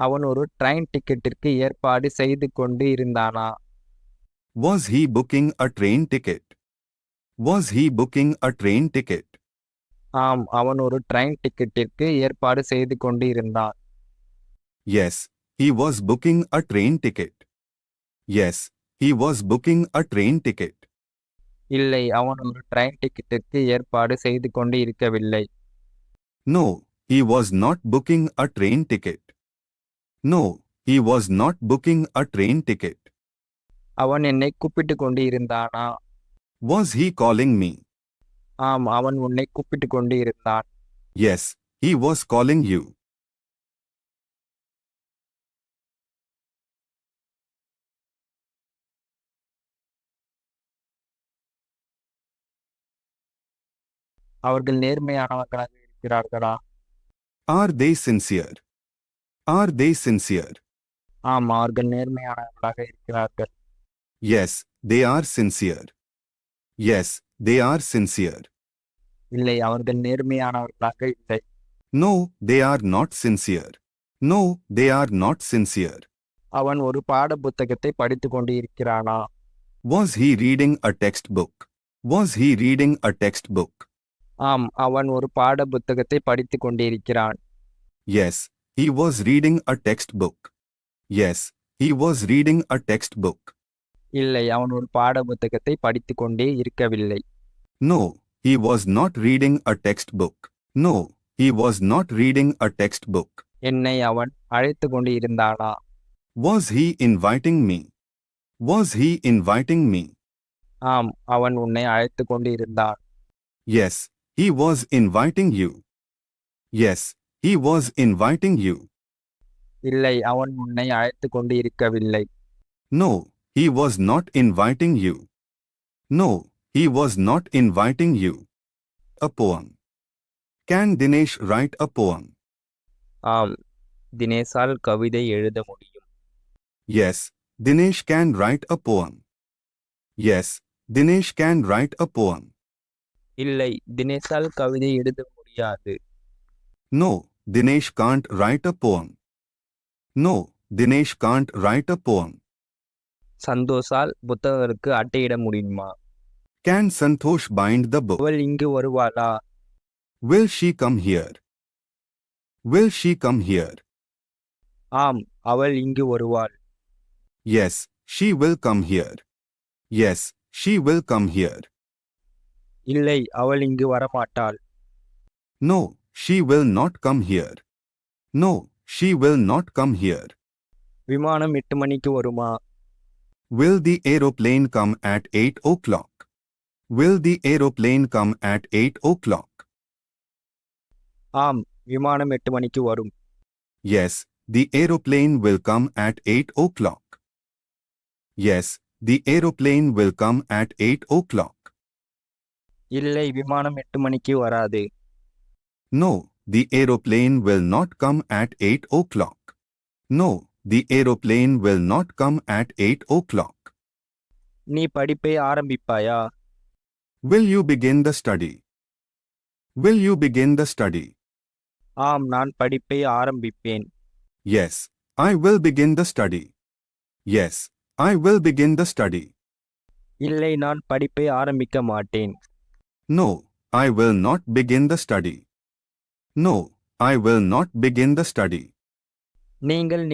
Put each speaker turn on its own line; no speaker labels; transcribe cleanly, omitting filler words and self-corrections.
அவன் ஒரு ட்ரெயின் டிக்கெட்டிற்கு ஏற்பாடு செய்து கொண்டு இருந்தானா?
Was he booking a train ticket? Was he booking a train ticket?
ஆம், அவன் ஒரு ட்ரெயின் டிக்கெட்டிற்கு ஏற்பாடு செய்து கொண்டு இருந்தான்.
Yes, he was booking a train ticket. Yes, he was booking a train ticket.
இல்லை, அவன் ஒரு ட்ரெயின் டிக்கெட்டிற்கு ஏற்பாடு செய்து கொண்டு இருக்கவில்லை.
No, he was not booking a train ticket. No, he was not booking a train ticket.
அவன் என்னை கூப்பிட்டு கொண்டு இருந்தானா?
Was he calling me?
ஆம், அவன் உன்னை கூப்பிட்டு கொண்டு இருந்தான்.
Yes, he was calling you.
அவர்கள் நேர்மையானவர்களாக இருக்கிறார்களா?
Are they sincere? Are they sincere?
ஆம், அவர்கள் நேர்மையானவர்களாக இருக்கிறார்கள்.
Yes, they are sincere. Yes, they are sincere.
இல்லை, அவர்கள் நேர்மையானவர்களாக இல்லை.
No, they are not sincere. No, they are not sincere.
அவன் ஒரு பாட புத்தகத்தை படித்து கொண்டு இருக்கிறானா?
Was he reading a textbook? Was he reading a textbook?
ஆம், அவன் ஒரு பாட புத்தகத்தை படித்து கொண்டிருக்கிறான்.
Yes, he was reading a textbook. Yes, he was reading a textbook.
இல்லை, அவன் ஒரு பாட புத்தகத்தை படித்து கொண்டே இருக்கவில்லை.
No, he was not reading a textbook. No, he was not reading a textbook.
என்னை அவன் அழைத்து கொண்டு இருந்தானா?
Was he inviting me? Was he inviting me?
ஆம், அவன் உன்னை அழைத்து கொண்டு இருந்தான்.
Yes, he was inviting you. Yes, he was inviting you.
இல்லை, அவன் உன்னை அழைத்து கொண்டு இருக்கவில்லை.
No, he was not inviting you. No, he was not inviting you. A poem. Can Dinesh write a poem?
ஆம், தினேஷால் கவிதை எழுத முடியும்.
Yes, Dinesh can write a poem. Yes, Dinesh can write a poem.
இல்லை, தினேஷால் கவிதை எழுத முடியாது.
No, Dinesh can't write a poem. No, Dinesh can't write a poem.
சந்தோஷால் புத்தகருக்கு அட்டையிட முடியுமா?
Can Santosh bind the book?
அவள் இங்கு வருவாளா?
Will she come here? Will she come here?
ஆம், அவள் இங்கு வருவாள்.
Yes, she will come here. Yes, she will come here.
இல்லை, அவள் இங்கு வரமாட்டாள்.
No, she will not come here. No, she will not come here.
விமானம் 8 மணிக்கு வருமா?
Will the aeroplane come at 8 o'clock? Will the aeroplane come at 8 o'clock?
ஆம், விமானம் 8 மணிக்கு வரும்.
Yes, the aeroplane will come at 8 o'clock. Yes, the aeroplane will come at 8 o'clock.
இல்லை, விமானம் 8 மணிக்கு வராது.
No, the aeroplane will not come at 8 o'clock. No, the aeroplane will not come at 8 o'clock.
நீ படிப்பை ஆரம்பிப்பாயா?
Will you begin the study? Will you begin the study?
ஆம், நான் படிப்பை ஆரம்பிப்பேன்.
Yes, I will begin the study. Yes, I will begin the study.
இல்லை, நான் படிப்பை ஆரம்பிக்க மாட்டேன்.
No, I will not begin the study. No, I will not begin the study.
நீங்கள்